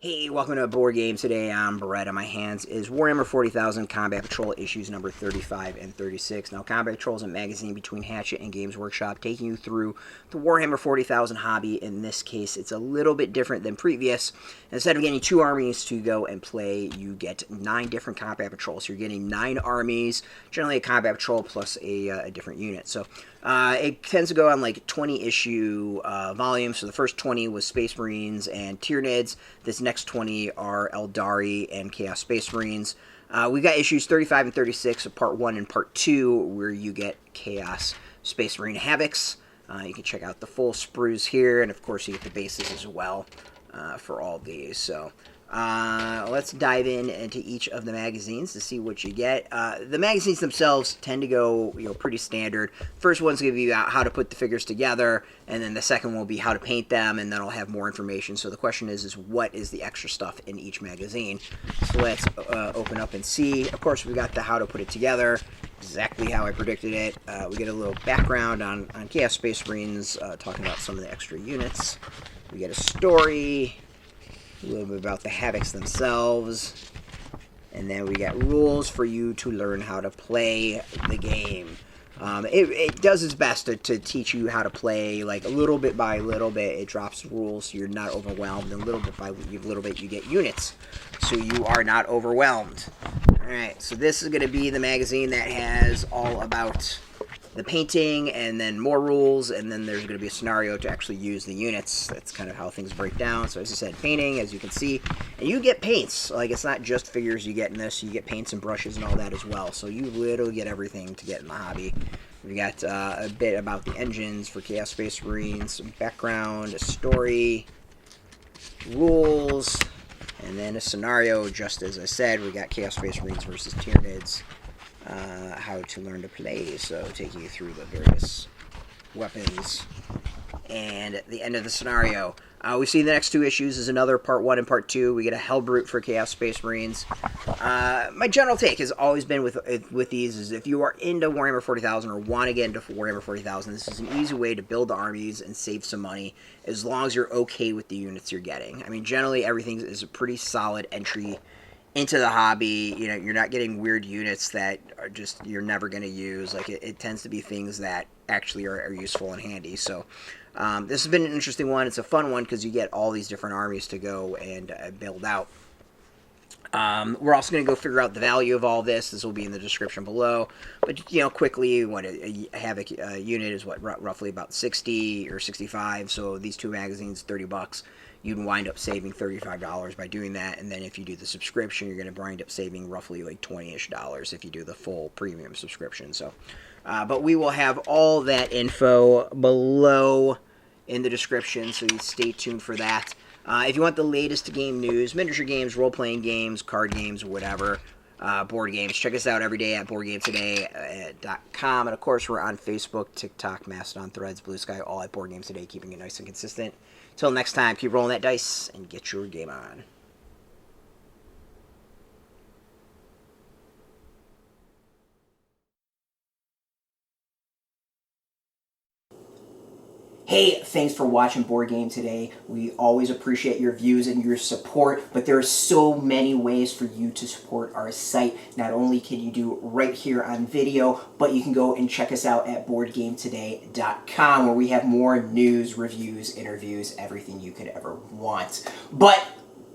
Hey, welcome to a board game. Today I'm Brett. On my hands is Warhammer 40,000 Combat Patrol issues number 35 and 36. Now, Combat Patrol is a magazine between Hatchet and Games Workshop taking you through the Warhammer 40,000 hobby. In this case, it's a little bit different than previous. Instead of getting 2 armies to go and play, you get 9 different Combat Patrols. So you're getting 9 armies, generally a Combat Patrol plus a different unit. So it tends to go on like 20 issue volumes. So the first 20 was Space Marines and Tyranids. This next 20 are Eldari and Chaos Space Marines. We've got issues 35 and 36 of Part 1 and Part 2, where you get Chaos Space Marine Havocs. You can check out the full sprues here, and of course you get the bases as well for all these. So let's dive into each of the magazines to see what you get. The magazines themselves tend to go, pretty standard. First one's going to be about how to put the figures together, and then the second will be how to paint them, and then I'll have more information. So the question is what is the extra stuff in each magazine? So let's open up and see. Of course, we got the how to put it together, exactly how I predicted it. We get a little background on Chaos Space Marines, talking about some of the extra units. We get a story, a little bit about the Havocs themselves, and then we got rules for you to learn how to play the game. It does its best to teach you how to play, like little bit by little bit. It drops rules so you're not overwhelmed, and little bit by little bit you get units so you are not overwhelmed. Alright, so this is going to be the magazine that has all about the painting, and then more rules, and then there's going to be a scenario to actually use the units. That's kind of how things break down. So as I said, painting, as you can see, and you get paints. Like, it's not just figures you get in this. You get paints and brushes and all that as well. So you literally get everything to get in the hobby. We got a bit about the engines for Chaos Space Marines, some background, a story, rules, and then a scenario. Just as I said, we got Chaos Space Marines versus Tyranids. How to learn to play, so taking you through the various weapons. And at the end of the scenario, we see the next 2 issues is another Part 1 and Part 2. We get a Hellbrute for Chaos Space Marines. My general take has always been with these is if you are into Warhammer 40,000 or want to get into Warhammer 40,000, this is an easy way to build armies and save some money as long as you're okay with the units you're getting. I mean, generally everything is a pretty solid entry into the hobby. You're not getting weird units that are just you're never going to use. Like, it tends to be things that actually are useful and handy. So this has been an interesting one. It's a fun one because you get all these different armies to go and build out. We're also going to go figure out the value of all this. This will be in the description below. But, quickly, what a Havoc unit is, roughly about 60 or 65. So these 2 magazines, $30. You'd wind up saving $35 by doing that. And then if you do the subscription, you're going to wind up saving roughly like $20-ish if you do the full premium subscription. So, but we will have all that info below in the description, so you stay tuned for that. If you want the latest game news, miniature games, role-playing games, card games, whatever, board games, check us out every day at BoardGameToday.com. And, of course, we're on Facebook, TikTok, Mastodon, Threads, Blue Sky, all at Board Game Today, keeping it nice and consistent. Till next time, keep rolling that dice and get your game on. Hey, thanks for watching Board Game Today. We always appreciate your views and your support, but there are so many ways for you to support our site. Not only can you do right here on video, but you can go and check us out at BoardGameToday.com, where we have more news, reviews, interviews, everything you could ever want. But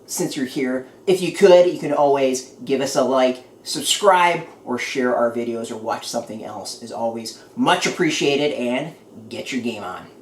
since you're here, if you could, you can always give us a like, subscribe, or share our videos or watch something else. Is always much appreciated, and get your game on.